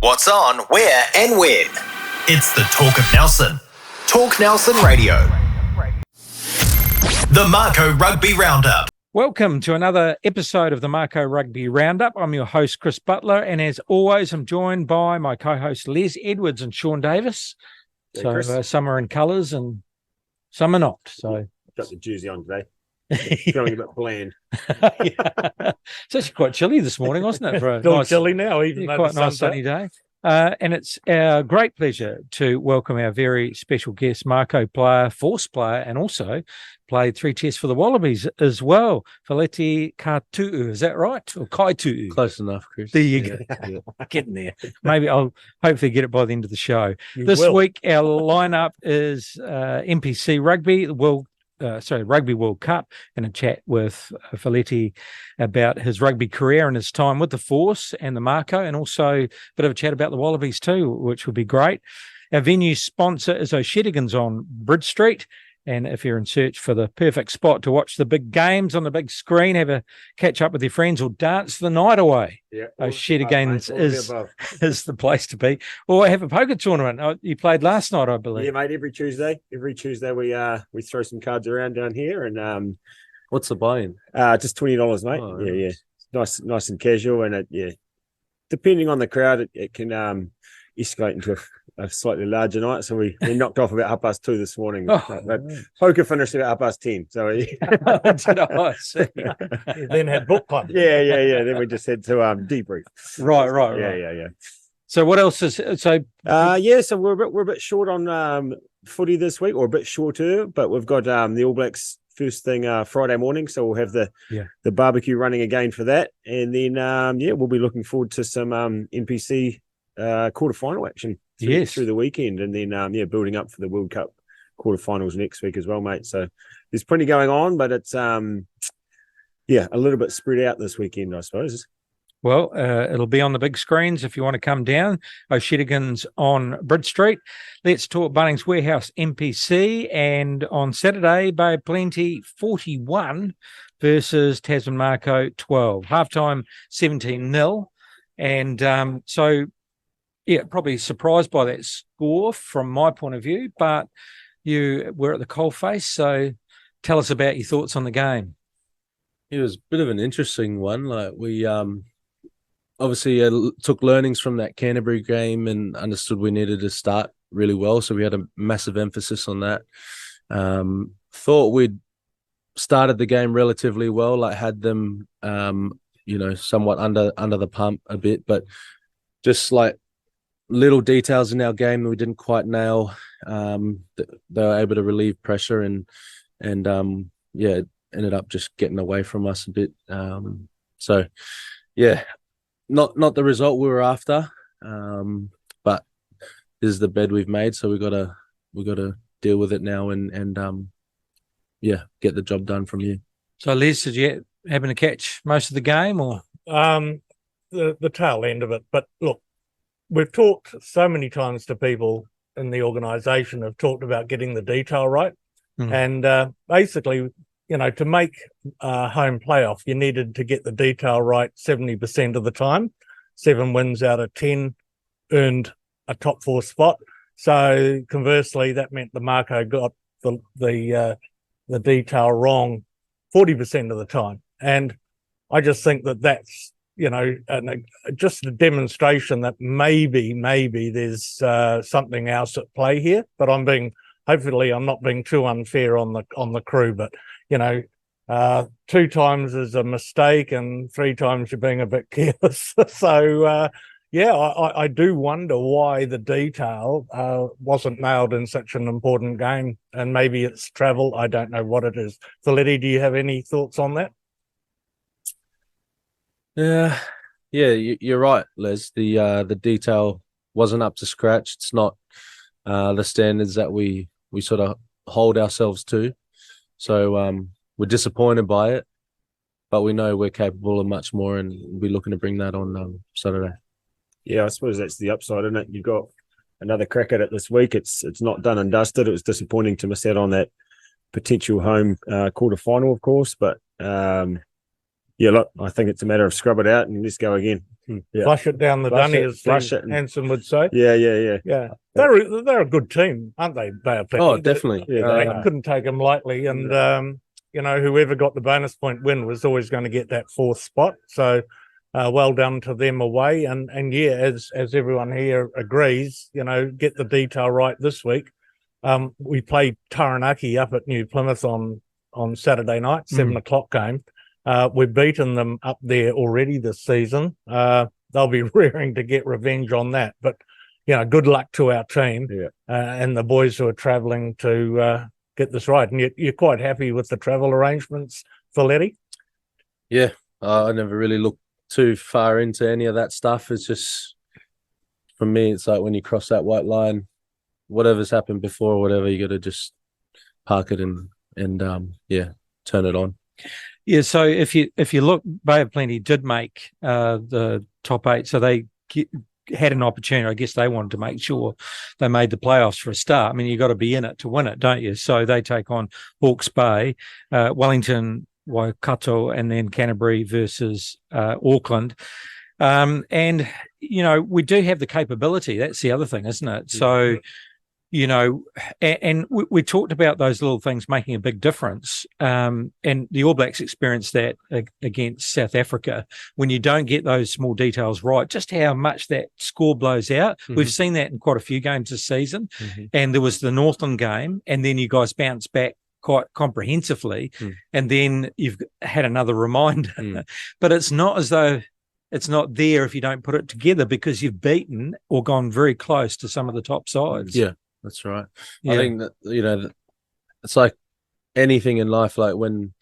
What's on, where, and when. It's the Talk of Nelson. Talk Nelson Radio. The Mako Rugby Roundup. Welcome to another episode of the Mako Rugby Roundup. I'm your host, Chris Butler, and as always, I'm joined by my co-hosts, Les Edwards and Sean Davis. Hey, Some are in colours and some are not. So got the jersey on today. Feeling a bit bland. Yeah. It's actually quite chilly this morning, wasn't it? For a Still nice, chilly now, even though quite the nice sun's out. sunny day. And it's our great pleasure to welcome our very special guest, Mako player, force player, and also played 3 tests for the Wallabies as well. Feleti Katu'u, is that right? Or Kaitu'u? Close enough, Chris. There you go. Getting there. Maybe I'll hopefully get it by the end of the show. This will. week, our lineup is NPC Rugby, Rugby World Cup, and a chat with Feleti about his rugby career and his time with the Force and the Mako, and also a bit of a chat about the Wallabies too, which would be great. Our venue sponsor is O'Shedigan's on Bridge Street. And if you're in search for the perfect spot to watch the big games on the big screen, have a catch up with your friends or dance the night away, O'Shedigan's is the place to be. Or have a poker tournament. You played last night, I believe. Yeah, mate. Every Tuesday we throw some cards around down here, and What's the buy-in? just $20, mate. Oh, yeah. Nice and casual, and depending on the crowd, it can escalate into a slightly larger night. So we knocked off about 2:30 this morning. But poker finished about 10:30. So I see. You then had book club. yeah. Then we just had to debrief. Right. Yeah. So what else is so? So we're a bit short on footy this week, or a bit shorter, but we've got the All Blacks first thing Friday morning, so we'll have the barbecue running again for that, and then we'll be looking forward to some NPC quarterfinal action through the weekend, and then building up for the World Cup quarterfinals next week as well, mate. So there's plenty going on, but it's a little bit spread out this weekend, I suppose. Well, it'll be on the big screens if you want to come down. O'Shedigan's on Bridge Street. Let's talk Bunnings Warehouse NPC, and on Saturday, Bay of Plenty 41 versus Tasman Mako 12. Halftime 17-0, and probably surprised by that score from my point of view, but you were at the coalface, so tell us about your thoughts on the game. It was a bit of an interesting one. Like we obviously took learnings from that Canterbury game and understood we needed to start really well, so we had a massive emphasis on that. Thought we'd started the game relatively well, like had them somewhat under the pump a bit, but just like little details in our game that we didn't quite nail. They were able to relieve pressure and ended up just getting away from us a bit. Not the result we were after, but this is the bed we've made, so we got to deal with it now and get the job done from here. So, Les, did you happen to catch most of the game, or The tail end of it? But look, we've talked so many times to people in the organisation have talked about getting the detail right, and basically, to make a home playoff, you needed to get the detail right 70% of the time. 7 wins out of 10 earned a top 4 spot. So conversely, that meant the Mako got the detail wrong 40% of the time. And I just think that's just a demonstration that maybe there's something else at play here. But hopefully I'm not being too unfair on the crew, but 2 times is a mistake and 3 times you're being a bit careless. So I do wonder why the detail wasn't nailed in such an important game, and maybe it's travel. I don't know what it is. Feleti, do you have any thoughts on that? Yeah, you're right, Les. The detail wasn't up to scratch. It's not the standards that we sort of hold ourselves to. So we're disappointed by it, but we know we're capable of much more, and we'll be looking to bring that on Saturday. Yeah, I suppose that's the upside, isn't it? You've got another crack at it this week. It's not done and dusted. It was disappointing to miss out on that potential home quarterfinal, of course, but Yeah, look, I think it's a matter of scrub it out and let's go again. Yeah. Flush it down the dunny, as Steve Hansen would say. Yeah. They're a good team, aren't they? Oh, definitely. They couldn't take them lightly, and whoever got the bonus point win was always going to get that 4th spot. So, well done to them away, and as everyone here agrees, get the detail right this week. We played Taranaki up at New Plymouth on Saturday night, 7:00 game. We've beaten them up there already this season. They'll be rearing to get revenge on that. But, good luck to our team and the boys who are travelling to get this right. And you're quite happy with the travel arrangements, Folletti? Yeah, I never really looked too far into any of that stuff. It's just, for me, it's like when you cross that white line, whatever's happened before or whatever, you got to just park it and turn it on. Yeah, so if you look, Bay of Plenty did make the top 8, so they had an opportunity. I guess they wanted to make sure they made the playoffs for a start. I mean, you got to be in it to win it, don't you? So they take on Hawke's Bay, Wellington, Waikato, and then Canterbury versus Auckland. And we do have the capability. That's the other thing, isn't it? So. And we talked about those little things making a big difference. And the All Blacks experienced that against South Africa when you don't get those small details right, just how much that score blows out. Mm-hmm. We've seen that in quite a few games this season. Mm-hmm. And there was the Northland game, and then you guys bounced back quite comprehensively. And then you've had another reminder. But it's not as though it's not there if you don't put it together, because you've beaten or gone very close to some of the top sides. Yeah. That's right. Yeah. I think that, it's like anything in life, like when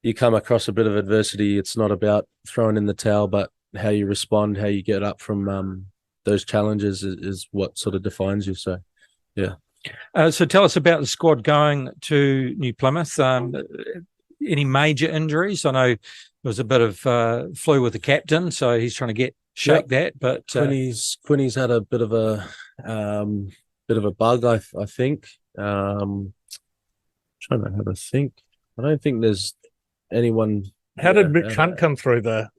you come across a bit of adversity, it's not about throwing in the towel, but how you respond, how you get up from those challenges is what sort of defines you. So, yeah. So tell us about the squad going to New Plymouth. Any major injuries? I know there was a bit of flu with the captain, so he's trying to shake that. But Quinny's had a bit of a bug, I think. Trying to have a think. I don't think there's anyone. How did Mitch Hunt come through the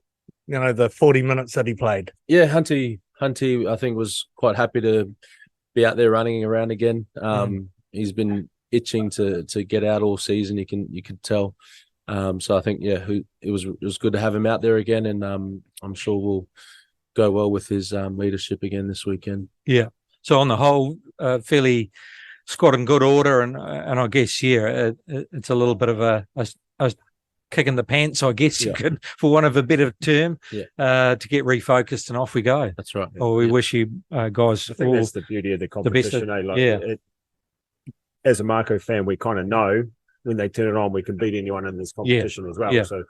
40 minutes that he played? Yeah, Hunty, I think, was quite happy to be out there running around again. He's been itching to get out all season. You can tell. So I think it was good to have him out there again, and I'm sure we'll go well with his leadership again this weekend. Yeah. So on the whole, fairly squad in good order, and I guess it's a little bit of a kick in the pants, I guess you could, for one of a better term, to get refocused, and off we go. That's right. Well, we wish you guys. I think that's the beauty of the competition. As a Mako fan, we kind of know when they turn it on, we can beat anyone in this competition as well. Yeah. So.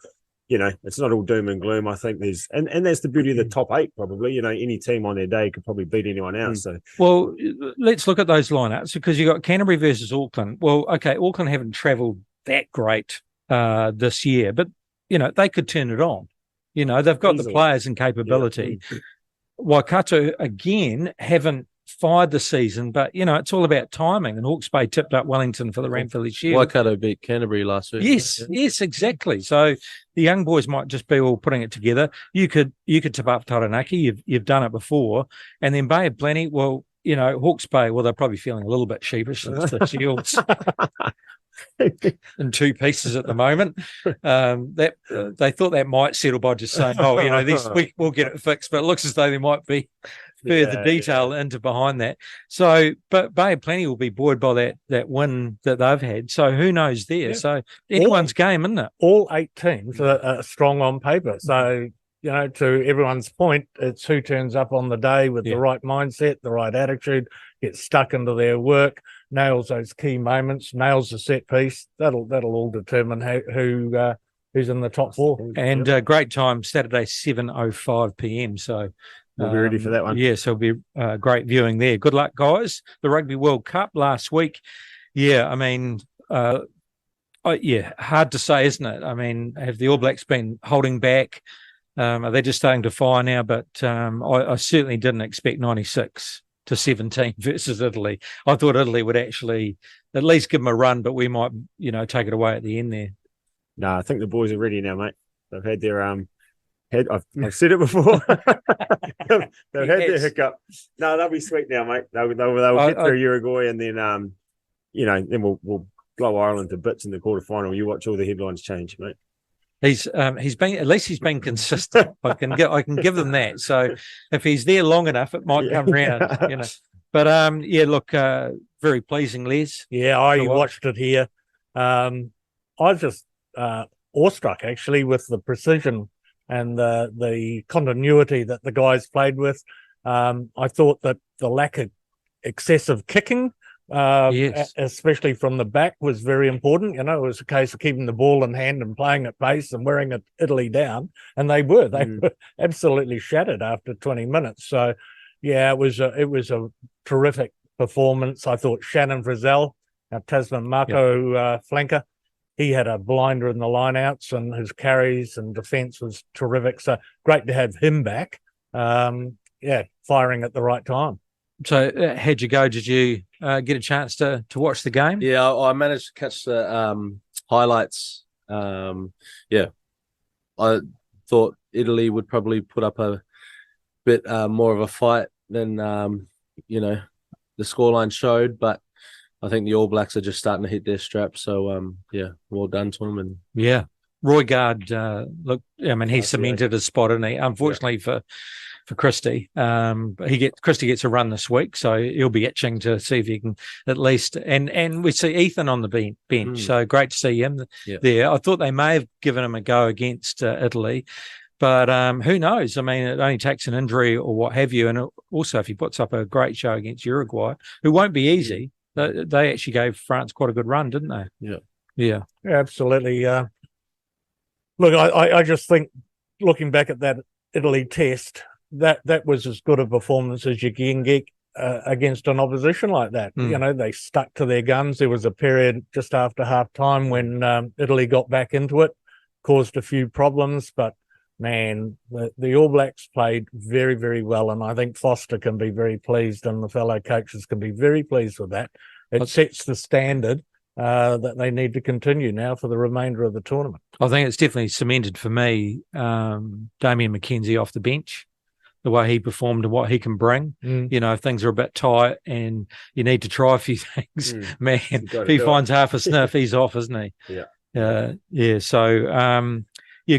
It's not all doom and gloom. I think there's, and that's the beauty of the top 8, probably. Any team on their day could probably beat anyone else. So, well, let's look at those lineups, because you got Canterbury versus Auckland. Well, okay, Auckland haven't travelled that great this year, but they could turn it on. They've got the players and capability. Yeah. Waikato again haven't fired the season, but it's all about timing. And Hawke's Bay tipped up Wellington for the Ranfurly Shield. Waikato beat Canterbury last week. Yes, exactly. So the young boys might just be all putting it together. You could tip up Taranaki. You've done it before, and then Bay of Plenty. Well, Hawke's Bay. Well, they're probably feeling a little bit sheepish since the Shields in 2 pieces at the moment. That they thought that might settle by just saying, this week we'll get it fixed. But it looks as though there might be further detail into behind that. So, but Bay of Plenty will be buoyed by that win that they've had. So who knows there? Yeah. So anyone's game, isn't it? All 8 teams are strong on paper. So, to everyone's point, it's who turns up on the day with the right mindset, the right attitude, gets stuck into their work, nails those key moments, nails the set piece. That'll all determine who's in the top 4. And great time, Saturday, 7:05 p.m. So we'll be ready for that one. Yeah, so it'll be great viewing there. Good luck, guys. The Rugby World Cup last week. Yeah, I mean, hard to say, isn't it? I mean, have the All Blacks been holding back? Are they just starting to fire now? But I certainly didn't expect 96-17 versus Italy. I thought Italy would actually at least give them a run, but we might, take it away at the end there. No, I think the boys are ready now, mate. They've had their I've said it before. They've had their hiccup. No, they'll be sweet now, mate. They'll get through Uruguay, and then then we'll blow Ireland to bits in the quarterfinal. You watch all the headlines change, mate. He's been consistent. I can give them that. So if he's there long enough, it might come round, But look, very pleasing, Les. Yeah, I watched it here. I was just awestruck actually with the precision and the continuity that the guys played with. I thought that the lack of excessive kicking, especially from the back, was very important. It was a case of keeping the ball in hand and playing at pace and wearing Italy down, and they were absolutely shattered after 20 minutes. So yeah, it was a terrific performance. I thought Shannon Frizzell, our Tasman Mako flanker, he had a blinder in the lineouts, and his carries and defence was terrific. So great to have him back. Firing at the right time. So how'd you go? Did you get a chance to watch the game? Yeah, I managed to catch the highlights. I thought Italy would probably put up a bit more of a fight than the scoreline showed, but I think the All Blacks are just starting to hit their straps. So well done to them. And Roy Gard, he cemented his spot, and unfortunately for Christie, Christie gets a run this week, so he'll be itching to see if he can at least. And we see Ethan on the bench, so great to see him there. I thought they may have given him a go against Italy, but who knows? I mean, it only takes an injury or what have you, and also if he puts up a great show against Uruguay, who won't be easy. They actually gave France quite a good run, didn't they? Yeah, absolutely. Look, I just think, looking back at that Italy test, that was as good a performance as you can get against an opposition like that. They stuck to their guns. There was a period just after half time when Italy got back into it, caused a few problems, but man, the All Blacks played very, very well, and I think Foster can be very pleased, and the fellow coaches can be very pleased with that. It sets the standard that they need to continue now for the remainder of the tournament. I think it's definitely cemented for me, Damien McKenzie off the bench, the way he performed and what he can bring. If things are a bit tight and you need to try a few things, man, if he finds half a sniff, he's off, isn't he? So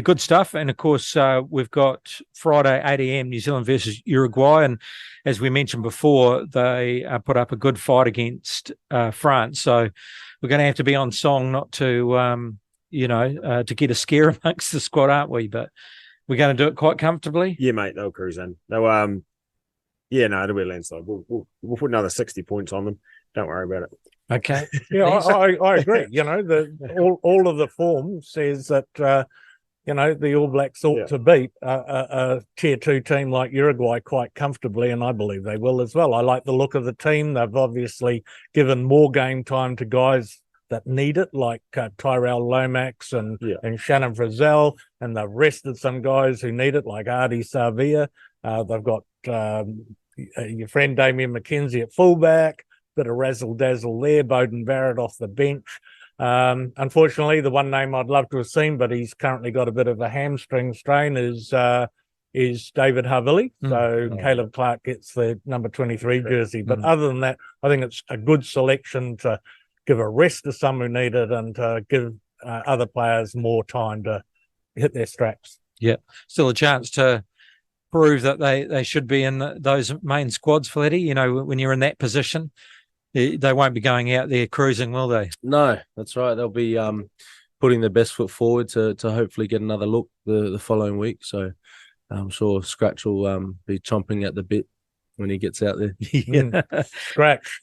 good stuff. And of course, we've got Friday 8 a.m. New Zealand versus Uruguay, and as we mentioned before, they put up a good fight against France. So we're going to have to be on song not to to get a scare amongst the squad, aren't we? But we're going to do it quite comfortably. Yeah, mate, they'll cruise in. They'll, it'll be a landslide. We'll put another 60 points on them. Don't worry about it. Okay. I agree. All of the form says that the All Blacks ought to beat a tier 2 team like Uruguay quite comfortably, and I believe they will as well. I like the look of the team. They've obviously given more game time to guys that need it, like Tyrell Lomax and Shannon Frizzell, and they've rested some guys who need it, like Artie Savia. They've got your friend Damien McKenzie at fullback, bit of razzle-dazzle there, Bowden Barrett off the bench. Unfortunately, the one name I'd love to have seen, but he's currently got a bit of a hamstring strain, is David Havili. So Caleb Clark gets the number 23 jersey. But other than that, I think it's a good selection to give a rest to some who need it, and to give other players more time to hit their straps. Yeah, still a chance to prove that they should be in those main squads, Fletty. When you're in that position, they won't be going out there cruising, will they? No, that's right. They'll be putting their best foot forward to hopefully get another look the following week. So I'm sure Scratch will be chomping at the bit when he gets out there. Scratch.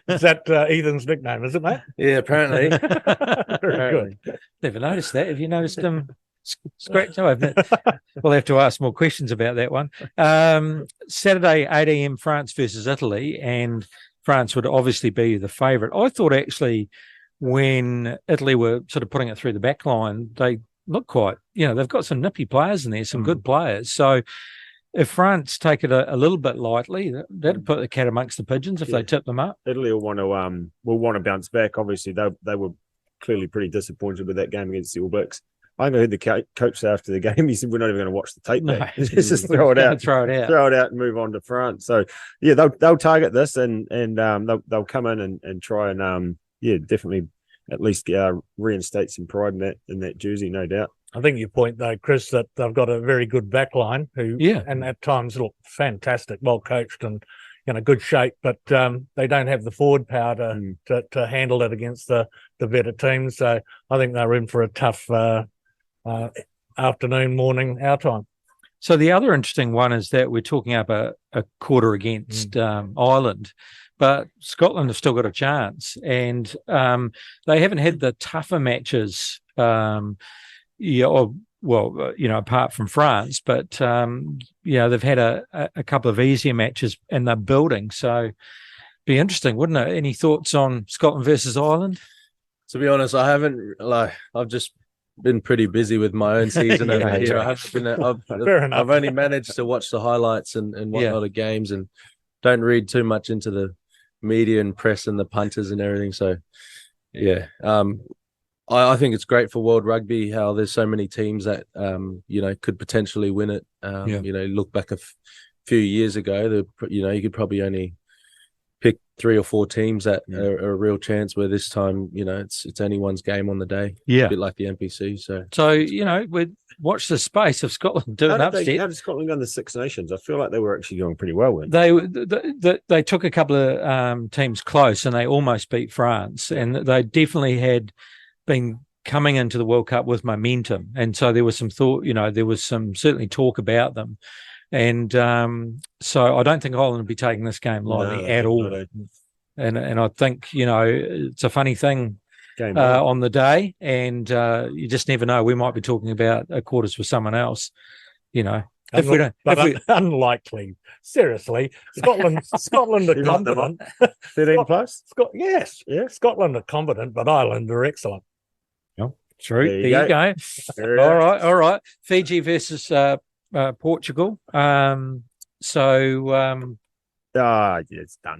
Is that Ethan's nickname, is it, mate? Yeah, apparently. Very good. Never noticed that. Have you noticed him? Scratch? No, we'll have to ask more questions about that one. Saturday, 8 a.m. France versus Italy, and France would obviously be the favourite. I thought actually when Italy were sort of putting it through the back line, they look quite, they've got some nippy players in there, some good players. So if France take it a little bit lightly, that'd put the cat amongst the pigeons if they tip them up. Italy will want to bounce back. Obviously, they were clearly pretty disappointed with that game against the All Blacks. I heard the coach say after the game, he said, we're not even going to watch the tape back. No. Just throw it out. Throw it out. Throw it out and move on to France. So, yeah, they'll target this and they'll come in and try and, definitely at least reinstate some pride in that jersey, no doubt. I think you point, though, Chris, that they've got a very good backline and at times look fantastic, well coached and in good shape, but they don't have the forward power to handle it against the better teams. So I think they're in for a tough afternoon, morning, our time. So the other interesting one is that we're talking up a quarter against Ireland, but Scotland have still got a chance, and they haven't had the tougher matches. Apart from France, but they've had a couple of easier matches and they're building. So be interesting, wouldn't it? Any thoughts on Scotland versus Ireland? To be honest, I haven't. I've just been pretty busy with my own season over here. I haven't been. I've only managed to watch the highlights and whatnot of games, and don't read too much into the media and press and the punters and everything. So, yeah. I think it's great for World Rugby how there's so many teams that could potentially win it. Look back a few years ago, you could probably only pick 3 or 4 teams that are a real chance. Where this time, it's anyone's game on the day. Yeah, a bit like the NPC. So we watch the space of Scotland doing upset. How did Scotland go in the Six Nations? I feel like they were actually going pretty well with. They took a couple of teams close and they almost beat France, and they definitely had been coming into the World Cup with momentum, and so there was some thought, there was some certainly talk about them, and so I don't think Ireland will be taking this game lightly at all. And I think it's a funny thing on the day, and you just never know. We might be talking about a quarters for someone else, Unlikely. Seriously, Scotland are competent. 13 plus. Yes. Scotland are competent, but Ireland are excellent. True. There you go. All right. Fiji versus Portugal. It's done,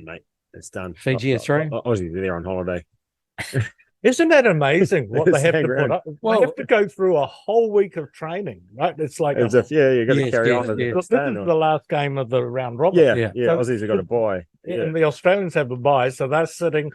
mate. It's done. Fiji are through. Aussies are there on holiday. Isn't that amazing what they have to put up? They have to go through a whole week of training, right? It's like you've got to carry on. This is the last game of the round robin. Yeah. So, Aussies have got a bye. And the Australians have a bye, so they're sitting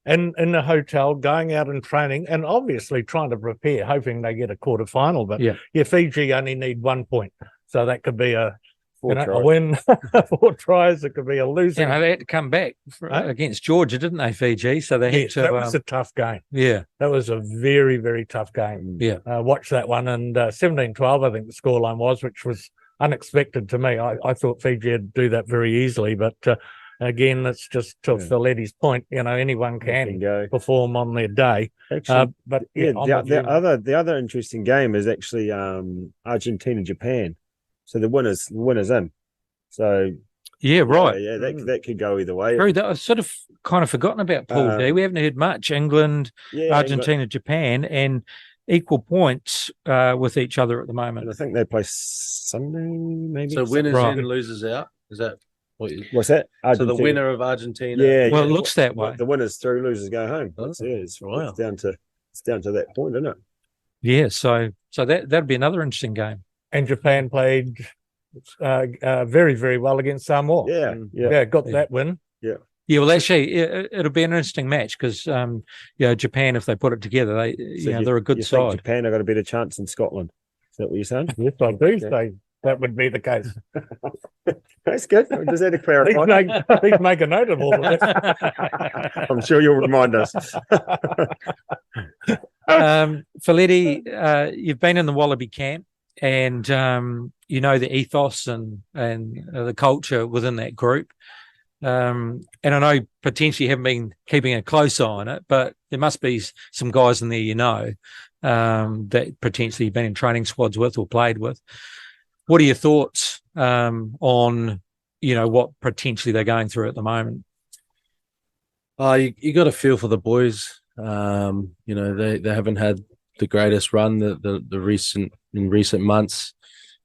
in the hotel, going out and training, and obviously trying to prepare, hoping they get a quarter final. But Fiji only need 1 point, so that could be a win, 4 tries. It could be a losing. They had to come back against Georgia, didn't they, Fiji? So they had to. That was a tough game. Yeah, that was a very, very tough game. Yeah, watch that one, and 17-12, I think the scoreline was, which was unexpected to me. I thought Fiji would do that very easily, but. Again, that's just to Filetti's point. Anyone can perform on their day. Actually, the other interesting game is actually Argentina-Japan. So the winner's in. So right. That could go either way. True. I've sort of kind of forgotten about Pool D. We haven't heard much. England, Argentina, Japan, and equal points with each other at the moment. And I think they play Sunday, maybe. So winners in, losers out. Is that? What's that? So the winner of Argentina. It looks that way. The winners through, losers go home. It's down to that point, isn't it? Yeah. So that'd be another interesting game. And Japan played very, very well against Samoa. Got that win. Yeah. Yeah. Well, actually, it'll be an interesting match because Japan, if they put it together, they're a good side. Japan have got a better chance than Scotland. Is that what you're saying? Yes, I do say that would be the case. That's good. Does that clarify? Please make a note of all of that. I'm sure you'll remind us. Faletti, you've been in the Wallaby camp, and the ethos and the culture within that group. And I know potentially you haven't been keeping a close eye on it, but there must be some guys in there that potentially you've been in training squads with or played with. What are your thoughts on, what potentially they're going through at the moment? You got a feel for the boys. They haven't had the greatest run in recent months.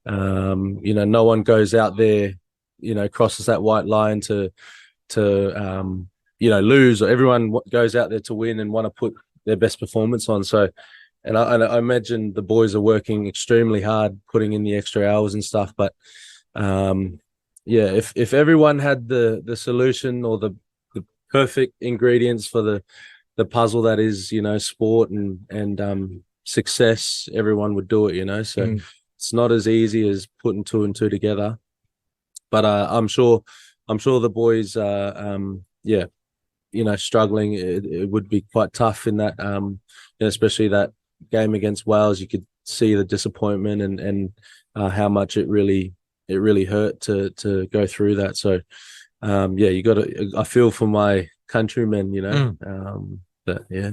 No one goes out there, crosses that white line to lose, or everyone goes out there to win and want to put their best performance on. So, and I imagine the boys are working extremely hard, putting in the extra hours and stuff. But if everyone had the solution or the perfect ingredients for the puzzle that is, sport and success, everyone would do it. So it's not as easy as putting two and two together. But I'm sure the boys are struggling. It would be quite tough in that, especially that game against Wales. You could see the disappointment and how much it really hurt to go through that. So you got to. I feel for my countrymen, but yeah.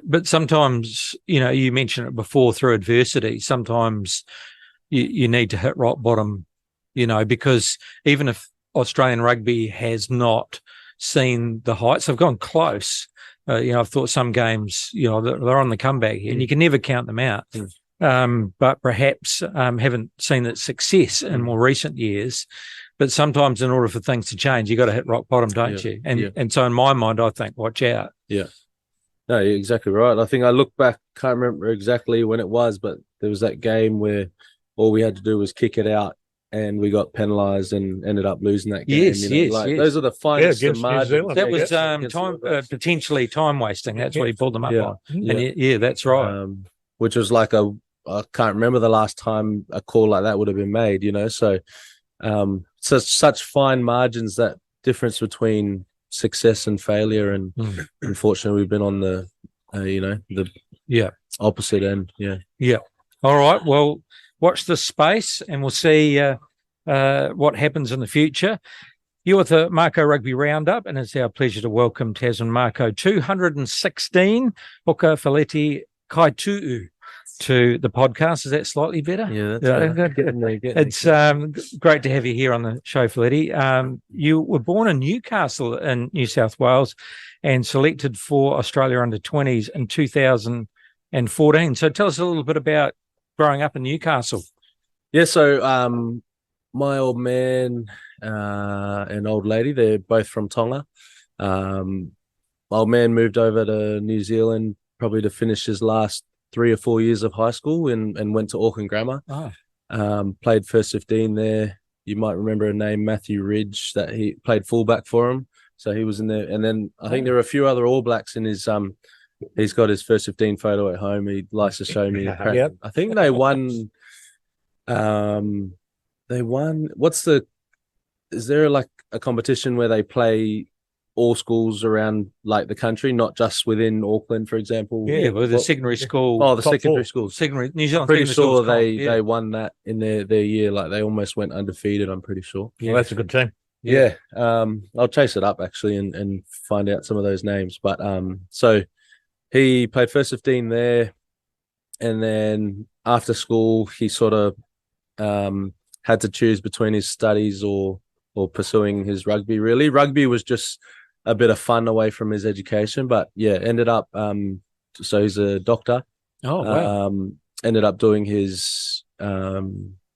But sometimes, you mentioned it before, through adversity, sometimes you need to hit rock bottom, because even if Australian rugby has not seen the heights, they've gone close. I've thought some games, they're on the comeback here, and you can never count them out. But perhaps haven't seen its success in more recent years. But sometimes in order for things to change, you got to hit rock bottom, don't you? And so in my mind, I think, watch out. Yeah. No, you're exactly right. I think I look back, can't remember exactly when it was, but there was that game where all we had to do was kick it out and we got penalised and ended up losing that game. Yes. Those are the finest margins. That was potentially time wasting. That's what he pulled them up on. And that's right. Which was like I can't remember the last time a call like that would have been made, So such fine margins, that difference between success and failure, and unfortunately we've been on the opposite end. All right, well, watch this space and we'll see what happens in the future. You're with the Mako Rugby Roundup, and it's our pleasure to welcome Tasman Mako 216 Hoka Faleti Kaitu'u to the podcast. Is that slightly better? Yeah, that's getting there. It's great to have you here on the show, Faleti. You were born in Newcastle in New South Wales and selected for Australia under-20s in 2014. So tell us a little bit about growing up in Newcastle. Yeah, so my old man and old lady, they're both from Tonga. Old man moved over to New Zealand probably to finish his last 3 or 4 years of high school and went to Auckland Grammar. Played first 15 there. You might remember a name, Matthew Ridge, that he played fullback for him. So he was in there. And then I think there are a few other All Blacks in his he's got his first 15 photo at home. He likes to show me. Yep. I think they won is there like a competition where they play all schools around like the country, not just within Auckland, for example? Yeah, well, the secondary school. Oh, the secondary schools. New Zealand. Pretty sure they won that in their year. Like they almost went undefeated, I'm pretty sure. Yeah, well, that's a good team. Yeah. I'll chase it up actually and find out some of those names. But so he played first 15 there, and then after school he sort of had to choose between his studies or pursuing his rugby. Really, rugby was just a bit of fun away from his education, but ended up so he's a doctor. Oh, wow. Ended up doing his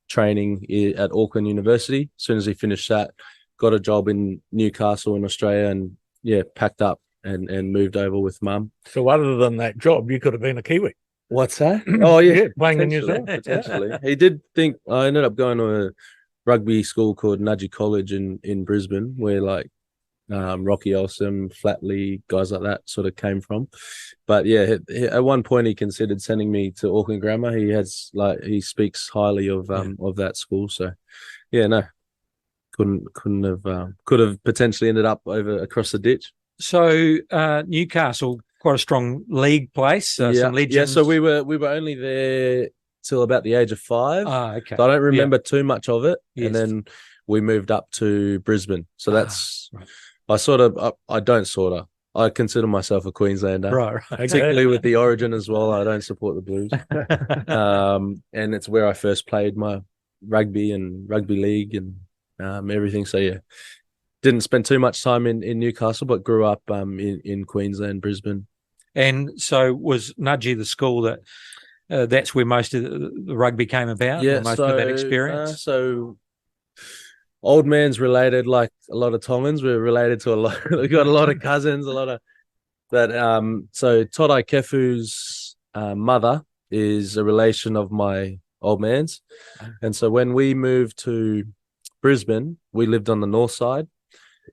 training at Auckland University. As soon as he finished that, got a job in Newcastle in Australia, and packed up and moved over with mum. So other than that job, you could have been a Kiwi. What's that? Oh yeah, playing in New Zealand. Potentially. He did think I ended up going to a rugby school called Nudgee College in Brisbane, where like Rocky Elsom, Flatley, guys like that sort of came from. But at one point he considered sending me to Auckland Grammar. He speaks highly of that school. So could have potentially ended up across the ditch. So Newcastle, quite a strong league place. Some legends. Yeah, so we were only there till about the age of 5. Okay. So I don't remember too much of it. Yes. And then we moved up to Brisbane. So that's right. I consider myself a Queenslander, Right. particularly with the Origin as well. I don't support the Blues. And it's where I first played my rugby and rugby league and everything. So didn't spend too much time in Newcastle, but grew up in Queensland, Brisbane. And so was Nudgee the school that's where most of the rugby came about? Yeah, most of that experience? So old man's related, like a lot of Tongans. We're related to a lot. We've got a lot of cousins, a lot of that. So Todai Kefu's mother is a relation of my old man's. And so when we moved to Brisbane, we lived on the north side,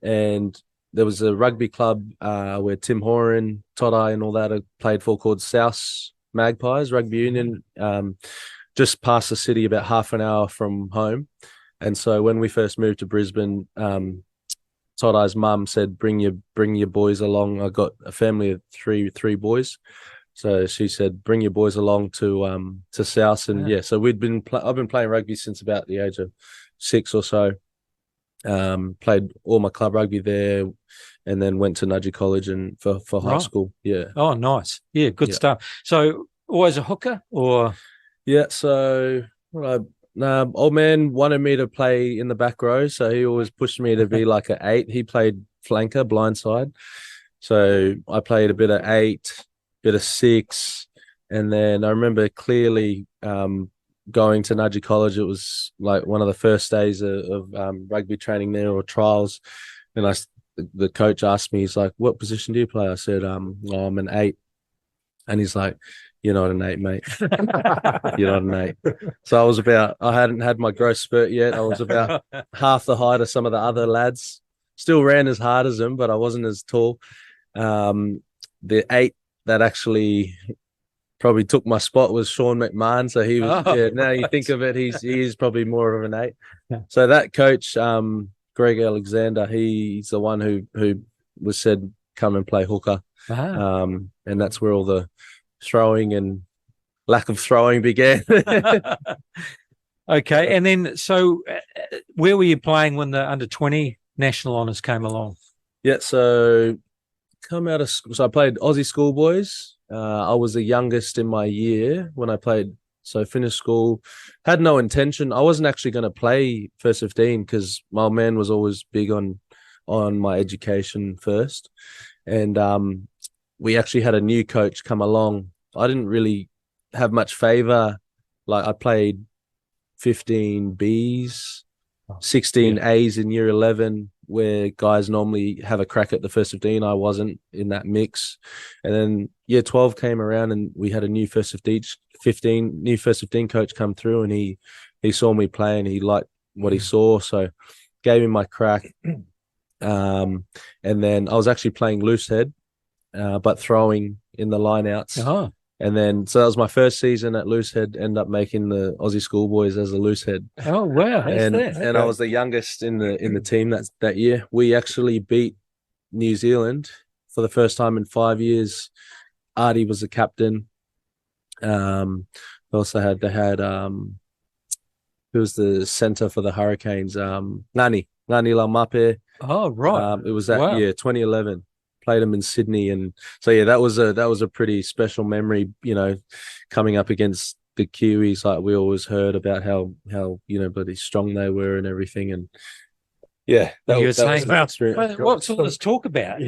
and there was a rugby club where Tim Horan, Todd and all that had played for, called South Magpies Rugby Union, just past the city, about half an hour from home. And so when we first moved to Brisbane, Todd mum said, bring your boys along. I got a family of three boys. So she said, bring your boys along to South. And so I've been playing rugby since about the age of 6 or so. Played all my club rugby there, and then went to Nudgee College and for high school. Yeah. Oh, nice. Yeah, good stuff. So always a hooker, or? Yeah. So old man wanted me to play in the back row, so he always pushed me to be like an 8. He played flanker, blindside. So I played a bit of 8, bit of 6, and then I remember clearly going to Nudgee College. It was like one of the first days of rugby training there, or trials, and the coach asked me, he's like, "What position do you play?" I said, "I'm an 8," and he's like, "You're not an 8, mate. You're not an 8." So I hadn't had my growth spurt yet. I was about half the height of some of the other lads. Still ran as hard as them, but I wasn't as tall. The 8 that actually probably took my spot was Sean McMahon. So he was, now you think of it, he is probably more of an 8. Yeah. So that coach, Greg Alexander, he's the one who was said, come and play hooker. And that's where all the throwing and lack of throwing began. Okay. And then, so where were you playing when the under-20 national honours came along? Yeah. So I played Aussie schoolboys. I was the youngest in my year when I played. So I finished school, had no intention. I wasn't actually going to play first 15 because my old man was always big on my education first. And we actually had a new coach come along. I didn't really have much favor. Like, I played 15 Bs, 16 As in year 11, where guys normally have a crack at the first 15. I wasn't in that mix. And then year 12 came around and we had a new first 15 coach come through, and he saw me play and he liked what he saw. So gave me my crack. And then I was actually playing loose head, but throwing in the lineouts. Oh. And then, so that was my first season at Loosehead, ended up making the Aussie schoolboys as a Loosehead. Oh, wow. And I was the youngest in the team that year. We actually beat New Zealand for the first time in 5 years. Artie was the captain. Also had who was the centre for the Hurricanes? Ngani Laumape. Oh, right. It was that year, 2011. Played them in Sydney, and so that was a pretty special memory. You know, coming up against the Kiwis, like, we always heard about how bloody strong they were and everything, and that was an experience. What's all this talk about?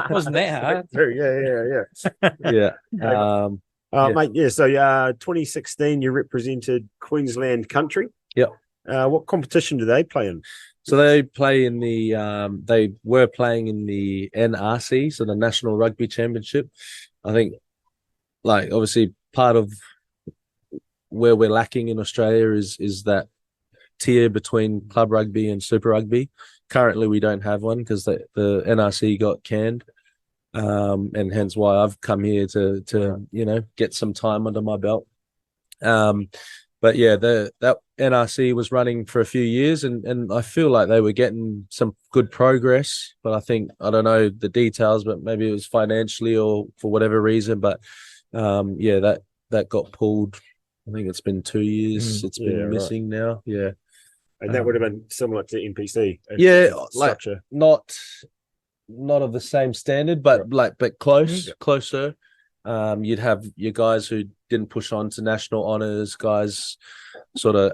Wasn't that hard? Mate. So 2016, you represented Queensland country. Yeah. What competition do they play in? So they play in they were playing in the NRC, so the National Rugby Championship. I think, like, obviously part of where we're lacking in Australia is that tier between club rugby and super rugby. Currently, we don't have one because the NRC got canned, and hence why I've come here to get some time under my belt. But that NRC was running for a few years, and I feel like they were getting some good progress. But I think, I don't know the details, but maybe it was financially or for whatever reason. But that got pulled. I think it's been 2 years. It's been missing now. Yeah, and that would have been similar to NPC. Structure. Not of the same standard, but but closer. You'd have your guys who didn't push on to national honours, guys sort of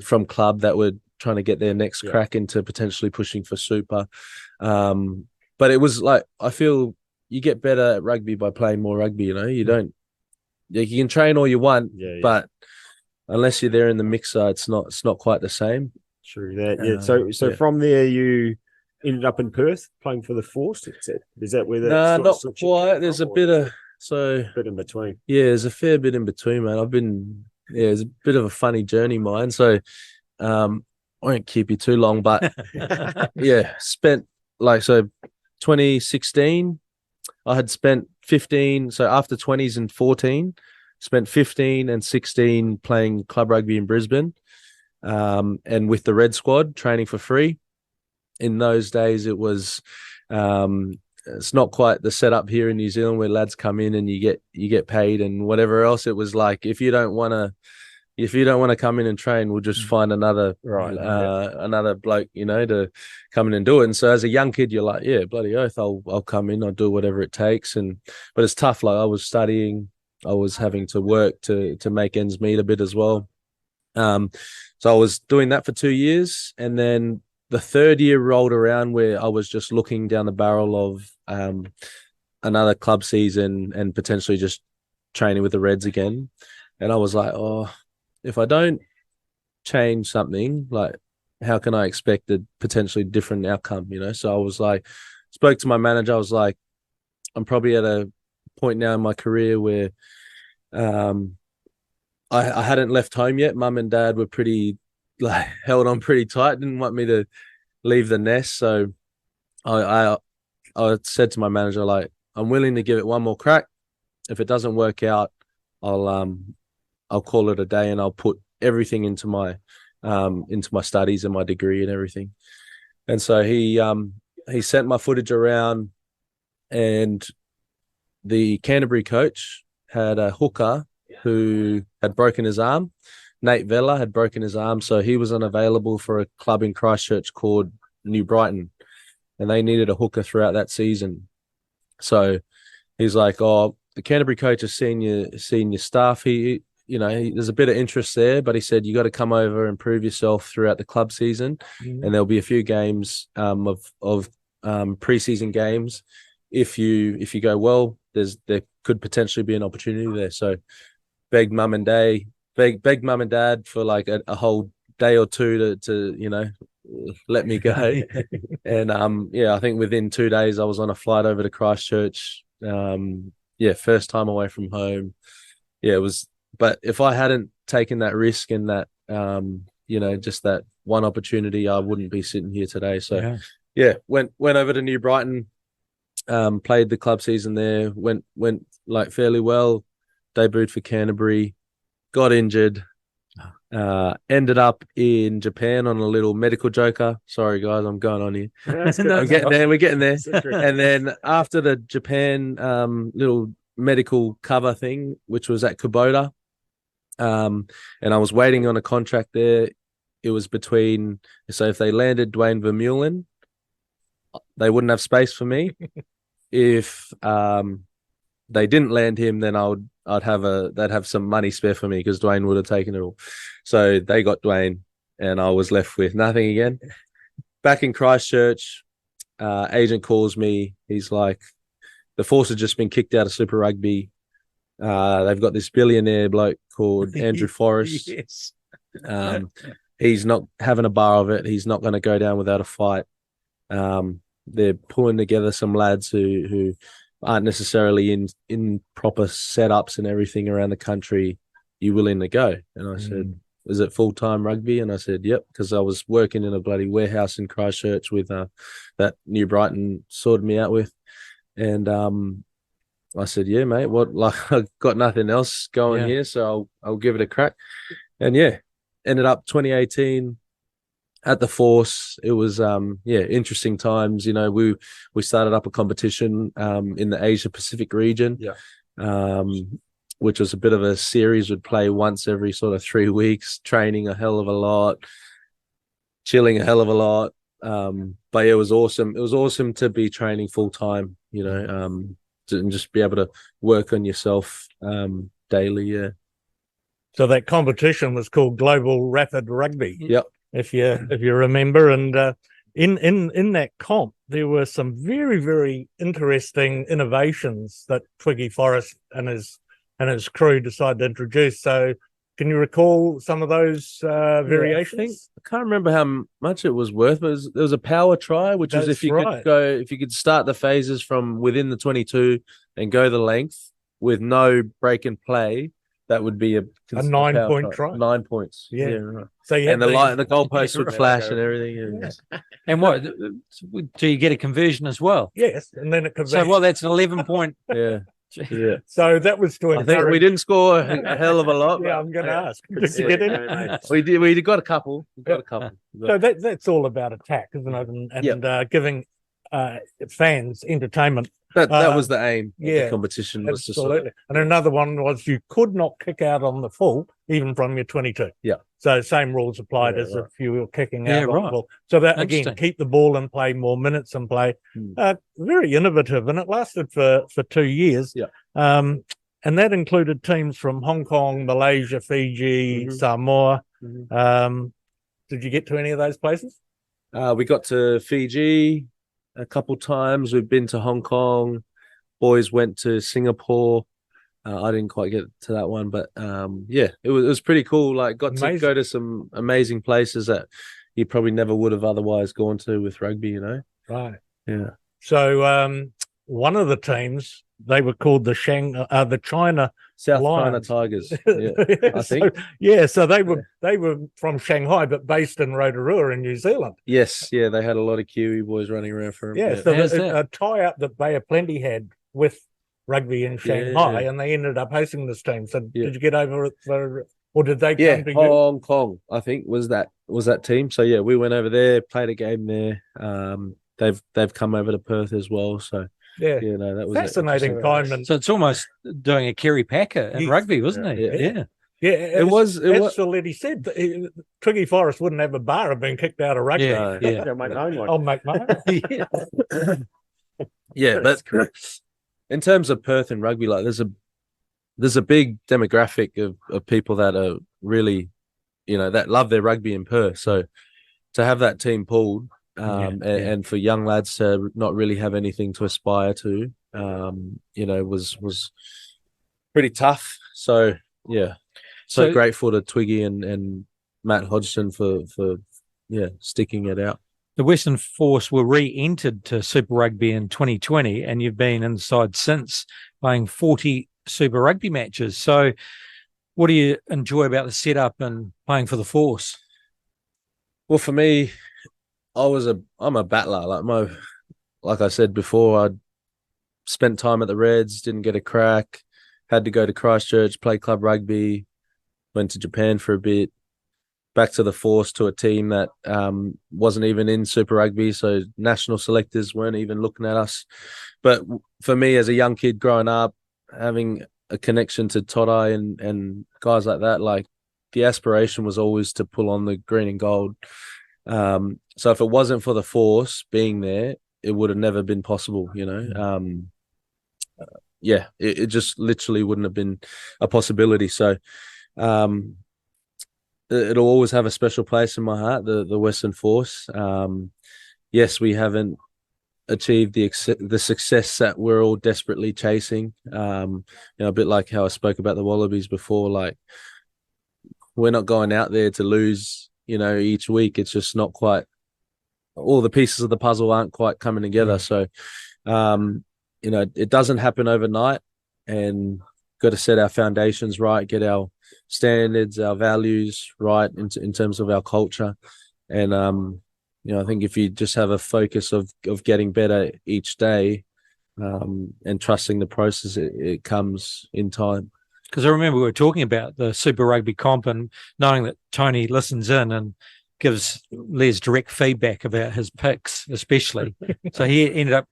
from club that were trying to get their next crack into potentially pushing for super. But it was like, I feel you get better at rugby by playing more rugby. You can train all you want, but unless you're there in the mixer, it's not quite the same. True that. So from there you ended up in Perth playing for the Force. Is that where the not quite. There's a bit of So bit in between. Yeah, there's a fair bit in between, man. It's a bit of a funny journey, mine. So I won't keep you too long, but yeah, spent 2016, I had spent 15. So after 20s and 14, spent 15 and 16 playing club rugby in Brisbane, and with the Red Squad training for free. In those days, it was it's not quite the setup here in New Zealand where lads come in and you get paid and whatever else. It was like, if you don't want to come in and train, we'll just find another bloke, to come in and do it. And so as a young kid, you're like, yeah, bloody oath, I'll come in, I'll do whatever it takes. But it's tough. Like, I was studying, I was having to work to make ends meet a bit as well. So I was doing that for 2 years, and then the third year rolled around where I was just looking down the barrel of another club season and potentially just training with the Reds again. And I was like, oh, if I don't change something, like, how can I expect a potentially different outcome, So I was like, spoke to my manager. I was like, I'm probably at a point now in my career where I hadn't left home yet. Mum and Dad were pretty held on pretty tight, didn't want me to leave the nest. So I said to my manager, like, I'm willing to give it one more crack. If it doesn't work out, I'll call it a day, and I'll put everything into my studies and my degree and everything. And so he sent my footage around, and the Canterbury coach had a hooker who had broken his arm. Nate Vella had broken his arm, so he was unavailable for a club in Christchurch called New Brighton, and they needed a hooker throughout that season. So he's like, "Oh, the Canterbury coach has seen your stuff. There's a bit of interest there, but he said you got to come over and prove yourself throughout the club season, and there'll be a few games of preseason games. If you go well, there could potentially be an opportunity there." So begged mum and dad for like a whole day or two to let me go. And I think within 2 days I was on a flight over to Christchurch. First time away from home. It was. But if I hadn't taken that risk and that just that one opportunity, I wouldn't be sitting here today. So went over to New Brighton, played the club season there, went like fairly well, debuted for Canterbury, got injured, ended up in Japan on a little medical joker. Sorry guys, I'm going on here. We're getting there. And then after the Japan little medical cover thing, which was at Kubota, and I was waiting on a contract there. It was so if they landed Dwayne Vermeulen, they wouldn't have space for me. If they didn't land him, then they'd have some money spare for me because Dwayne would have taken it all. So they got Dwayne, and I was left with nothing again. Back in Christchurch, agent calls me. He's like, the Force had just been kicked out of Super Rugby. They've got this billionaire bloke called Andrew Forrest. Yes. He's not having a bar of it. He's not going to go down without a fight. They're pulling together some lads who aren't necessarily in proper setups and everything around the country. You willing to go? And I said, is it full-time rugby? And I said, yep, because I was working in a bloody warehouse in Christchurch with that New Brighton sorted me out with. And I said, yeah, mate, I've got nothing else going here, so I'll give it a crack. And ended up 2018 at the Force. It was interesting times. We started up a competition in the Asia Pacific region, which was a bit of a series. We'd play once every sort of 3 weeks, training a hell of a lot, chilling a hell of a lot. But it was awesome. It was awesome to be training full time, and just be able to work on yourself daily. Yeah. So that competition was called Global Rapid Rugby. Yep. If you remember, and in that comp there were some very, very interesting innovations that Twiggy Forrest and his crew decided to introduce. So can you recall some of those variations? I can't remember how much it was worth, but there was a power try, which was if you could start the phases from within the 22 and go the length, with no break and play, that would be a 9-point try. 9 points. Yeah. Right. So And the goalposts would flash and everything. Yeah. And what do you get a conversion as well? Yes, and then it could So that's an 11-point. Yeah. Yeah. So that was to I think we didn't score a hell of a lot. Yeah, I'm going to ask. Did you get any? We did. We got a couple. So that's all about attack, isn't it? And giving fans entertainment. That was the aim of yeah, the competition. Was absolutely. And another one was you could not kick out on the full, even from your 22. Yeah. So same rules applied as if you were kicking out on the full. So that, again, Interesting. keep the ball in play, more minutes in play. Very innovative, and it lasted for 2 years. Yeah. And that included teams from Hong Kong, Malaysia, Fiji, Samoa. Did you get to any of those places? We got to Fiji a couple times. We've been to Hong Kong. Boys went to Singapore. I didn't quite get to that one, but yeah, it was pretty cool. Like, got to go to some amazing places that you probably never would have otherwise gone to with rugby, you know? Right. Yeah. So one of the teams, they were called the China South Lions. China Tigers. Yeah, I think. So they were from Shanghai, but based in Rotorua in New Zealand. Yes, yeah, they had a lot of Kiwi boys running around for them. Yeah, so a tie-up that Bay of Plenty had with rugby in Shanghai, and they ended up hosting this team. So did you get over it or did they come to you? Hong Kong, I think, was that team. So yeah, we went over there, played a game there. They've come over to Perth as well. So yeah, that was fascinating time. So it's almost doing a Kerry Packer in rugby, wasn't it? Yeah, it was. Absolutely said. Twiggy Forrest wouldn't have a bar of being kicked out of rugby. Yeah. They'll make their own one. I'll make mine. Yeah, that's correct. In terms of Perth and rugby, like there's a big demographic of people that are really, that love their rugby in Perth. So to have that team pulled, and for young lads to not really have anything to aspire to, was pretty tough. So yeah, so grateful to Twiggy and Matt Hodgson for sticking it out. The Western Force were re-entered to Super Rugby in 2020, and you've been inside since, playing 40 Super Rugby matches. So what do you enjoy about the setup and playing for the Force? Well, for me, I'm a battler. Like I said before, I spent time at the Reds, didn't get a crack, had to go to Christchurch, play club rugby, went to Japan for a bit, back to the Force, to a team that wasn't even in Super Rugby, so national selectors weren't even looking at us. But for me, as a young kid growing up, having a connection to Todai and guys like that, like, the aspiration was always to pull on the green and gold. So if it wasn't for the Force being there, it would have never been possible, it just literally wouldn't have been a possibility. So it'll always have a special place in my heart, the Western Force. Yes, we haven't achieved the success that we're all desperately chasing. A bit like how I spoke about the Wallabies before, like, we're not going out there to lose, each week. It's just not quite, all the pieces of the puzzle aren't quite coming together. So, it doesn't happen overnight, and got to set our foundations right, get our standards, our values right in terms of our culture. And, I think if you just have a focus of getting better each day, and trusting the process, it comes in time. Because I remember we were talking about the Super Rugby comp, and knowing that Tony listens in and gives Les direct feedback about his picks, especially. So he ended up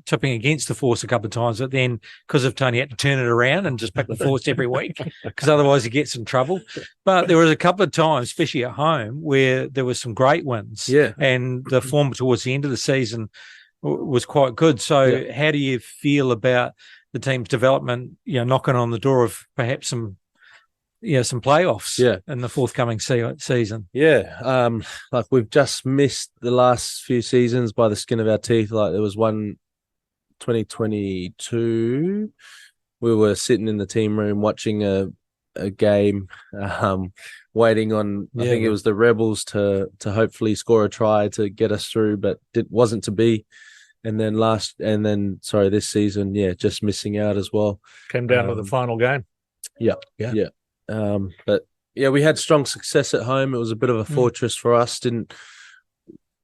tipping against the Force a couple of times, but then because of Tony, had to turn it around and just pick the Force every week, because otherwise he gets in trouble. But there was a couple of times, especially at home, where there was some great wins. Yeah. And the form towards the end of the season was quite good. So how do you feel about the team's development, knocking on the door of perhaps some playoffs in the forthcoming season? Yeah. Like, we've just missed the last few seasons by the skin of our teeth. Like, there was one 2022, we were sitting in the team room watching a game, waiting on, I think it was the Rebels to hopefully score a try to get us through, but it wasn't to be. and then this season, just missing out as well. Came down to the final game. Yeah. But yeah, we had strong success at home. It was a bit of a fortress for us. Didn't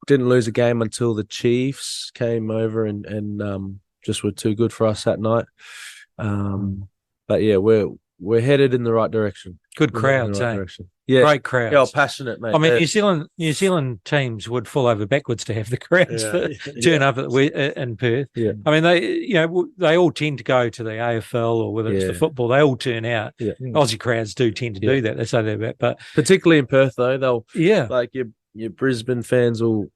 lose a game until the Chiefs came over and just were too good for us that night. But yeah, we're headed in the right direction. Good crowd, Yeah, great crowds. Yeah, passionate, mate. I mean, New Zealand teams would fall over backwards to have the crowds turn up in Perth. Yeah. I mean, they all tend to go to the AFL or whether it's the football. They all turn out. Yeah. Aussie crowds do tend to do that. They say that, but particularly in Perth, though, they'll like your Brisbane fans will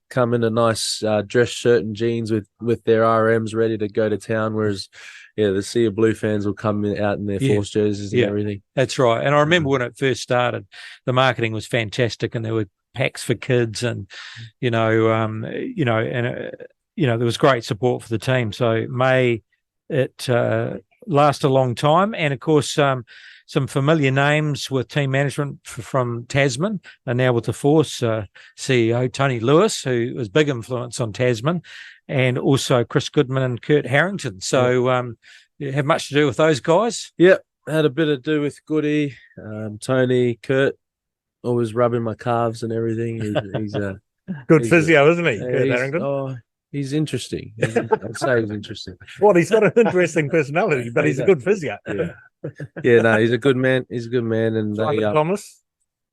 come in a nice dress shirt and jeans with their RMs ready to go to town, whereas the Sea of Blue fans will come out in their Force jerseys and everything. That's right. And I remember when it first started, the marketing was fantastic, and there were packs for kids, and there was great support for the team. So may it last a long time. And of course, some familiar names with team management from Tasman are now with the Force. CEO Tony Lewis, who was big influence on Tasman, and also Chris Goodman and Kurt Harrington. So you have much to do with those guys? Yeah, had a bit to do with Goody, Tony, Kurt, always rubbing my calves and everything. He's good physio, isn't he, Kurt Harrington? Oh, he's interesting. I'd say he's interesting. Well, he's got an interesting personality, but he's a good physio. Yeah, no, he's a good man. He's a good man. And Thomas?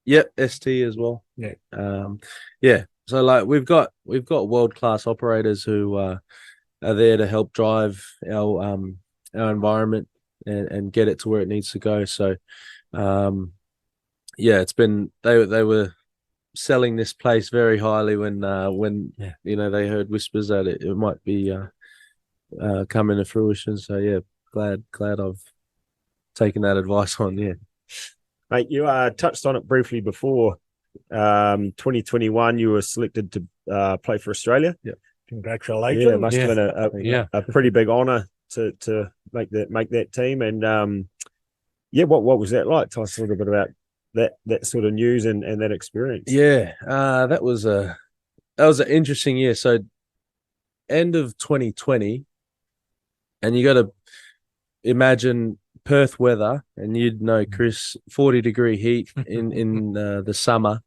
Yep, ST as well. Yeah. So like we've got world-class operators who are there to help drive our environment and get it to where it needs to go. So it's been they were selling this place very highly when they heard whispers that it might be coming to fruition. So glad I've taken that advice on. Mate, you touched on it briefly before. 2021 you were selected to play for Australia. Congratulations. It must have been a pretty big honor to make that team. And what was that like? Tell us a little bit about that sort of news and that experience. That was an interesting year. So end of 2020, and you got to imagine Perth weather, and you'd know, Chris, 40-degree heat in the summer,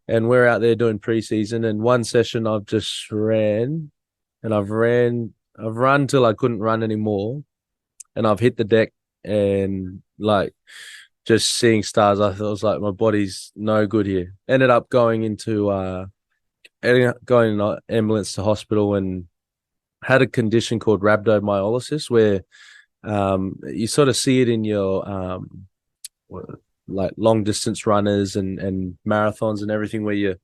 and we're out there doing preseason. And one session I've just ran, and I've run till I couldn't run anymore, and I've hit the deck, and like just seeing stars. I was like, my body's no good here. Ended up going in an ambulance to hospital, and had a condition called rhabdomyolysis, where you sort of see it in your like long distance runners and marathons and everything, where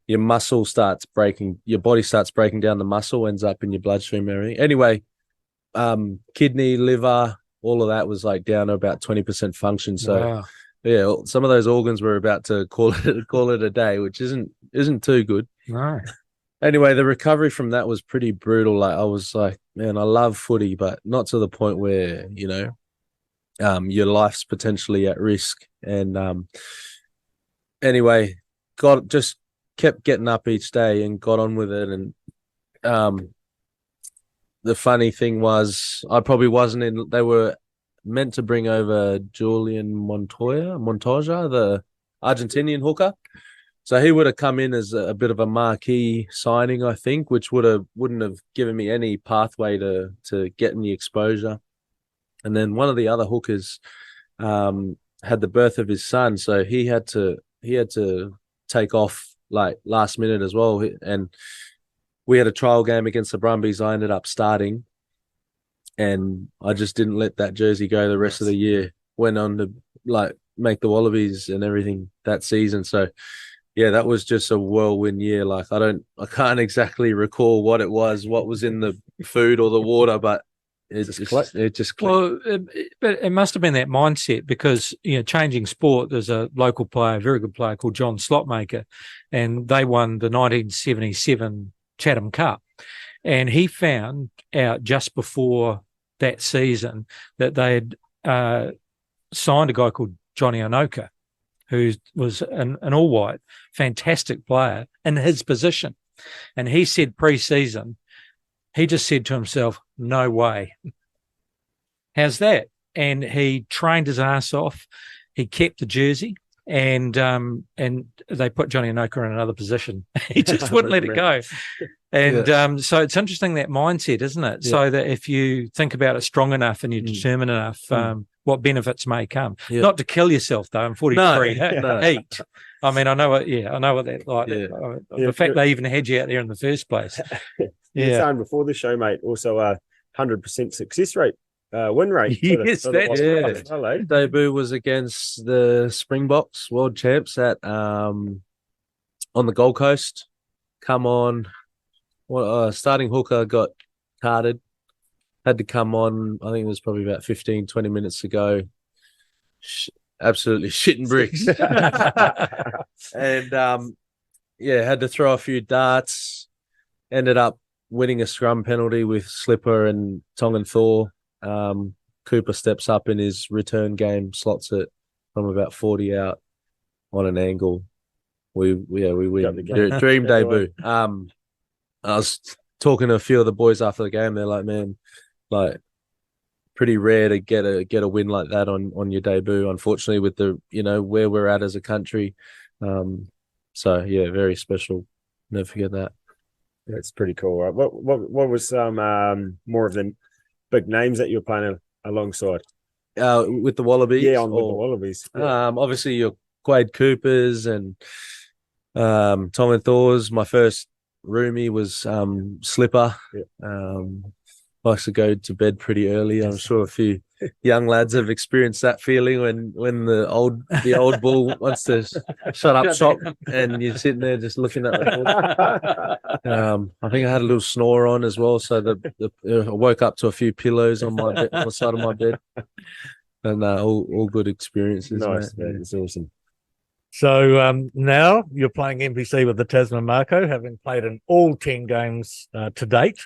your muscle starts breaking, your body starts breaking down the muscle, ends up in your bloodstream and everything. Anyway, kidney, liver, all of that was like down to about 20% function. So some of those organs were about to call it a day, which isn't too good. No. Anyway, the recovery from that was pretty brutal. Like, I was like, man, I love footy, but not to the point where, your life's potentially at risk. And anyway, just kept getting up each day and got on with it. And the funny thing was, I probably wasn't in. They were meant to bring over Julian Montoya, the Argentinian hooker. So he would have come in as a bit of a marquee signing, I think, which wouldn't have given me any pathway to getting the exposure. And then one of the other hookers had the birth of his son, so he had to take off like last minute as well. And we had a trial game against the Brumbies. I ended up starting, and I just didn't let that jersey go the rest of the year. Went on to like make the Wallabies and everything that season. So that was just a whirlwind year. Like, I can't exactly recall what was in the food or the water, but it just clicked. Well, but it must have been that mindset, because changing sport. There's a local player, a very good player called John Slotmaker, and they won the 1977 Chatham Cup, and he found out just before that season that they had signed a guy called Johnny Onoka, who was an all-white, fantastic player in his position. And he said pre-season, he just said to himself, no way. How's that? And he trained his ass off. He kept the jersey, and they put Johnny Anoka in another position. He just wouldn't let it go. And so it's interesting, that mindset, isn't it? Yeah. So that if you think about it strong enough and you're determined enough, what benefits may come. Yeah. Not to kill yourself, though. I'm 43. No. Heat. I mean, I know what that's like. Yeah. The fact they even had you out there in the first place. You're saying before the show, mate, also 100% success rate. Win rate. Yes, debut was against the Springboks world champs at on the Gold Coast. Come on, starting hooker got carded. Had to come on. I think it was probably about 15, 20 minutes ago. Absolutely shitting bricks. And had to throw a few darts. Ended up winning a scrum penalty with Slipper and Tongan Thor. Cooper steps up in his return game, slots it from about 40 out on an angle. We win. Dream debut. I was talking to a few of the boys after the game. They're like, man, like pretty rare to get a win like that on your debut. Unfortunately, with the where we're at as a country. So yeah, very special. Never forget that. That's pretty cool. Right? What was some more of the big names that you're playing alongside? With the Wallabies? Yeah, with the Wallabies. Yeah. Obviously, your Quade Coopers and Tom and Thor's. My first roomie was Slipper. Yeah. Likes to go to bed pretty early. I'm sure a few young lads have experienced that feeling when the old bull wants to shut up shop and you're sitting there just looking at the ball. I think I had a little snore on as well, so I woke up to a few pillows on my bed, on the side of my bed, and all good experiences. Nice, man. It's awesome. So now you're playing NPC with the Tasman Mako, having played in all 10 games to date.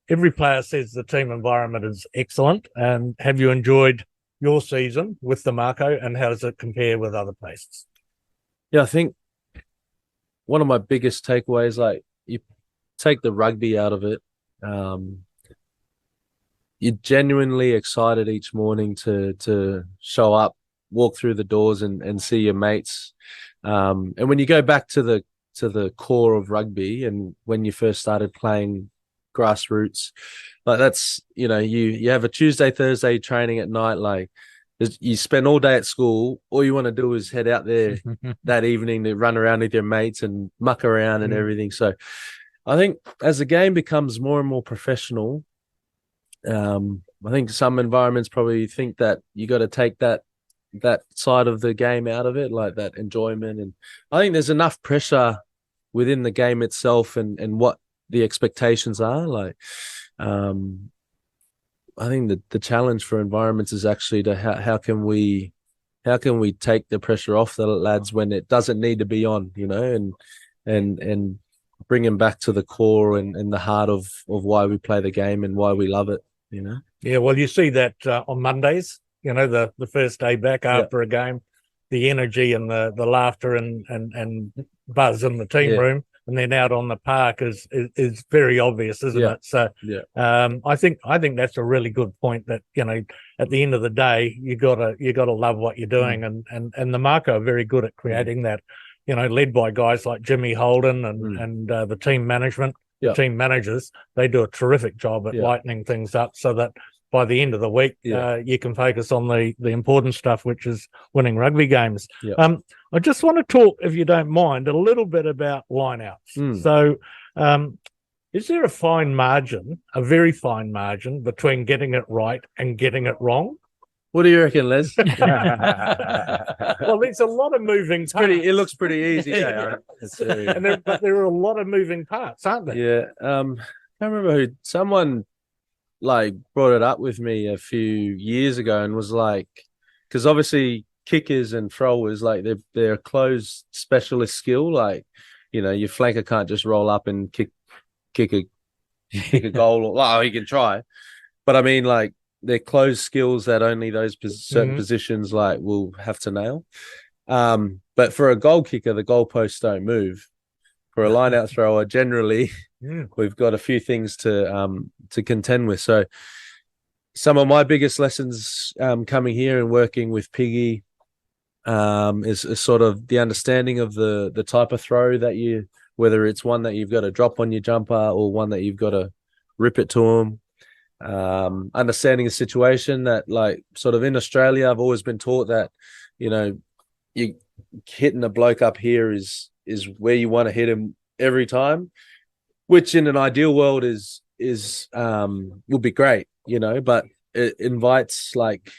Every player says the team environment is excellent. And have you enjoyed your season with the Mako, and how does it compare with other places? Yeah, I think one of my biggest takeaways, like you take the rugby out of it, you're genuinely excited each morning to show up, walk through the doors and see your mates. And when you go back to the core of rugby and when you first started playing grassroots, like that's you have a Tuesday, Thursday training at night, like you spend all day at school, all you want to do is head out there that evening to run around with your mates and muck around and everything. So I think as the game becomes more and more professional, I think some environments probably think that you got to take that side of the game out of it, like that enjoyment. And I think there's enough pressure within the game itself and what the expectations are. Like, I think that the challenge for environments is actually to how can we take the pressure off the lads when it doesn't need to be on, and bring them back to the core and the heart of why we play the game and why we love it, Yeah, well, you see that on Mondays, the first day back after a game, the energy and the laughter and buzz in the team room, and then out on the park is very obvious, isn't it? So I think that's a really good point, that at the end of the day you gotta love what you're doing, and the Mako are very good at creating that, led by guys like Jimmy Holden and the team management, team managers. They do a terrific job at lightening things up so that by the end of the week, you can focus on the important stuff, which is winning rugby games. I just want to talk, if you don't mind, a little bit about lineouts. So is there a very fine margin between getting it right and getting it wrong? What do you reckon, Les? Well, there's a lot of moving parts. It looks pretty easy. But there are a lot of moving parts, aren't there? Yeah. I can't remember who. Someone brought it up with me a few years ago and was like, because obviously kickers and throwers, they're a closed specialist skill. Your flanker can't just roll up and kick a goal. Well, he can try, but I mean, they're closed skills that only those certain positions will have to nail. But for a goal kicker, the goalposts don't move. For a line-out thrower, generally we've got a few things to contend with. So some of my biggest lessons coming here and working with Piggy is sort of the understanding of the type of throw that you, whether it's one that you've got to drop on your jumper or one that you've got to rip it to them. Understanding the situation that, like, sort of in Australia, I've always been taught that, you hitting a bloke up here is where you want to hit him every time, which in an ideal world would be great, but it invites like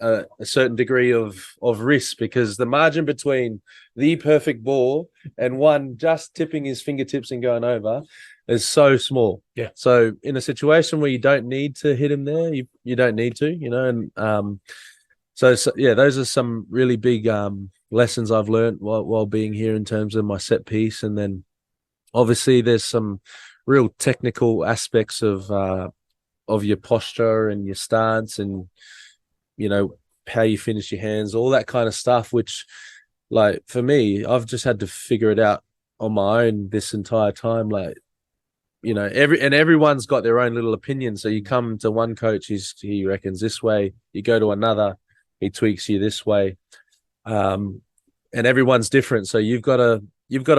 a certain degree of risk, because the margin between the perfect ball and one just tipping his fingertips and going over is so small. Yeah. So in a situation where you don't need to hit him there, you don't need to, and so yeah, those are some really big lessons I've learned while being here in terms of my set piece. And then obviously there's some real technical aspects of your posture and your stance and, how you finish your hands, all that kind of stuff, which, like, for me, I've just had to figure it out on my own this entire time. Like, everyone's got their own little opinion. So you come to one coach, he reckons this way. You go to another, he tweaks you this way. And everyone's different. So you've got to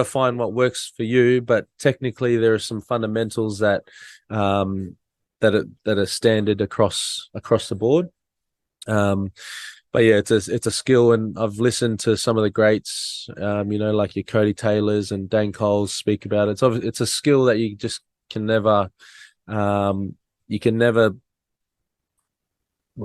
find what works for you. But technically, there are some fundamentals that are standard across the board. But yeah, it's a skill, and I've listened to some of the greats, like your Cody Taylors and Dan Coles speak about it. It's a skill that you just can never,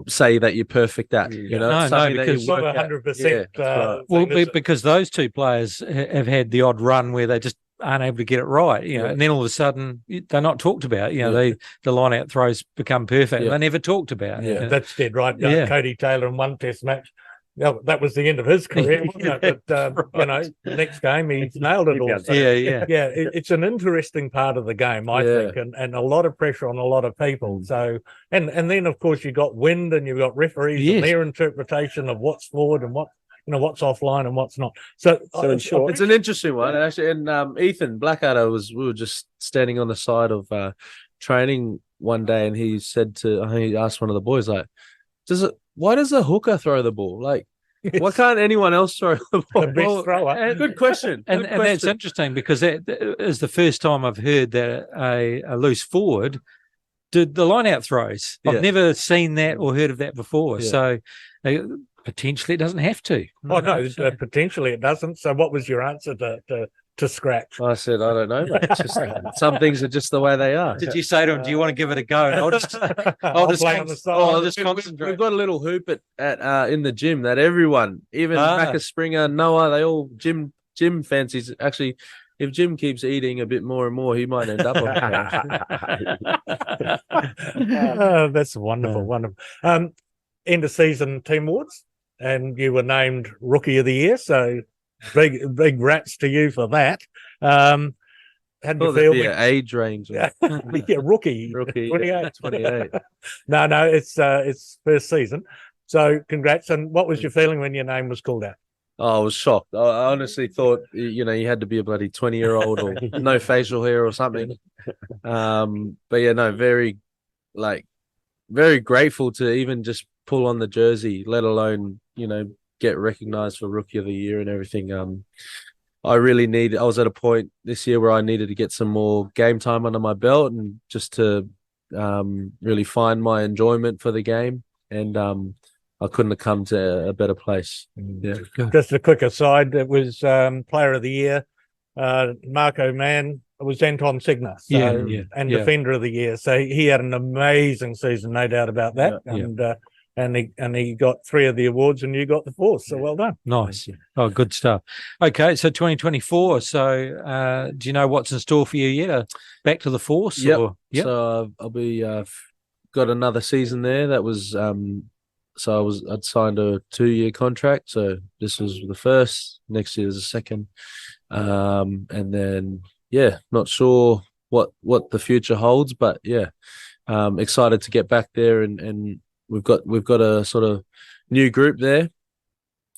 say that you're perfect at. No, because 100%. Because those two players have had the odd run where they just aren't able to get it right, and then all of a sudden they're not talked about. The line out throws become perfect. They're never talked about. That's dead right. Cody Taylor in one test match, that was the end of his career, wasn't it? But the next game he nailed it all. So, it's an interesting part of the game, I think, and a lot of pressure on a lot of people. So and then of course you got wind and you've got referees and their interpretation of what's forward and what's offline and what's not. So in short, it's an interesting one actually. And Ethan Blackadder we were just standing on the side of training one day, and he said he asked one of the boys, like, why does a hooker throw the ball? Like, why can't anyone else throw the ball? The best thrower. Good question. And that's interesting, because that is the first time I've heard that a loose forward did the line out throws. I've never seen that or heard of that before. So potentially it doesn't have to. Oh, no, potentially it doesn't. So what was your answer to Scratch? I said, I don't know, mate. Just, some things are just the way they are. Did you say to him, do you want to give it a go? And I'll just concentrate. We've got a little hoop at in the gym that everyone, even Macca Springer, Noah, they all Jim fancies. Actually, if Jim keeps eating a bit more and more, he might end up on it. That's wonderful. End of season team awards, and you were named Rookie of the Year. So big rats to you for that. How did you feel? Age range. Rookie 28. No, it's first season. So congrats. And what was your feeling when your name was called out? Oh, I was shocked. I honestly thought, you had to be a bloody 20-year-old or no facial hair or something. But yeah, no, very grateful to even just pull on the jersey, let alone, get recognized for Rookie of the Year and everything. I was at a point this year where I needed to get some more game time under my belt, and just to really find my enjoyment for the game. And I couldn't have come to a better place. Yeah. Just a quick aside, it was Player of the Year. Mako man, it was Anton Signa, Defender of the Year. So he had an amazing season, no doubt about that. And he got 3 of the awards, and you got the 4th. So well done. Nice. Oh, good stuff. Okay, so 2024. So do you know what's in store for you yet? Back to the force? Yep. So I'll be got another season there. That was I'd signed a 2-year contract. So this was the first. Next year is the second. And then not sure what the future holds, but excited to get back there, and we've got a sort of new group there.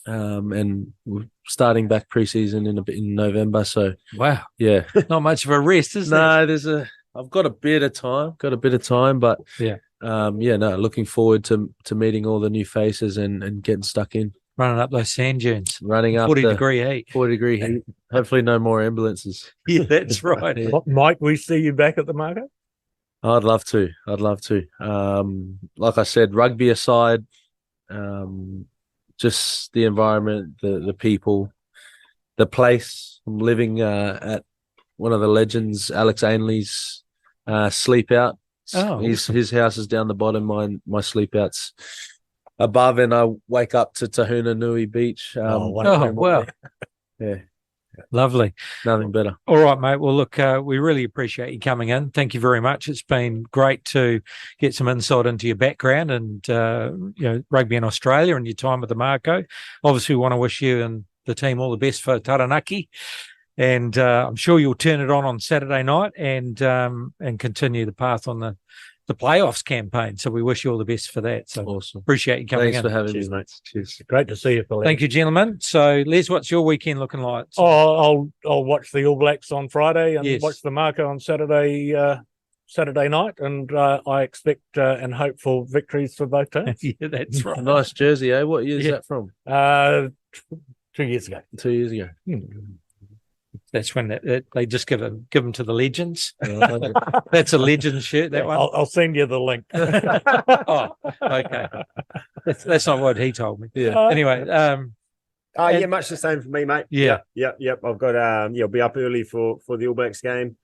and we're starting back preseason in November. So wow, yeah, not much of a rest, is there? No, I've got a bit of time, but looking forward to meeting all the new faces and getting stuck in. Running up those sand dunes. Running up 40-degree heat. 40-degree heat. Hopefully no more ambulances. Yeah, that's right. Yeah. Might we see you back at the Mako? I'd love to. Like I said, rugby aside, just the environment, the people, the place. I'm living at one of the legends, Alex Ainley's sleep out. Oh, his house is down the bottom. My sleep out's above, and I wake up to Tahuna Nui Beach. Wow. Yeah. Lovely. Nothing better. All right, mate. Well, look, we really appreciate you coming in. Thank you very much. It's been great to get some insight into your background and, rugby in Australia and your time with the Mako. Obviously, we want to wish you and the team all the best for Taranaki. And I'm sure you'll turn it on Saturday night and continue the path on the playoffs campaign. So we wish you all the best for that. So awesome. Appreciate you coming in. Thanks for having Cheers, me, mate. Cheers. Great to see you, Phil. Thank you, gentlemen. So, Les, what's your weekend looking like? I'll watch the All Blacks on Friday and Yes. watch the Mako on Saturday night, and I expect and hope for victories for both teams. Yeah, that's right. Nice jersey, eh? What year is that from? 2 years ago. 2 years ago. That's when they just give them to the legends. That's a legend shirt, that one. I'll send you the link. Oh, okay. That's not what he told me. Yeah. Anyway, Much the same for me, mate. Yeah. Yep. I've got I'll be up early for the All Blacks game.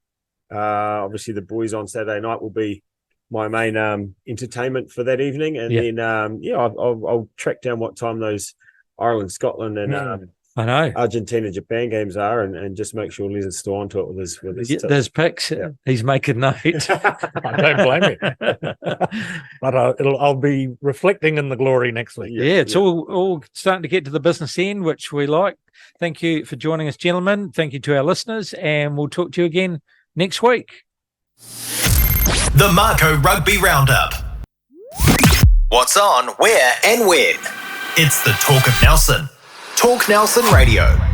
Obviously the boys on Saturday night will be my main entertainment for that evening, and then I'll track down what time those Ireland, Scotland, and I know Argentina, Japan games are, and just make sure Liz is still onto it with his tips. there's pics. Yeah. He's making note. I don't blame him. But I'll be reflecting in the glory next week. Yeah, it's all starting to get to the business end, which we like. Thank you for joining us, gentlemen. Thank you to our listeners, and we'll talk to you again next week. The Mako Rugby Roundup. What's on, where, and when? It's the Talk of Nelson. Talk Nelson Radio.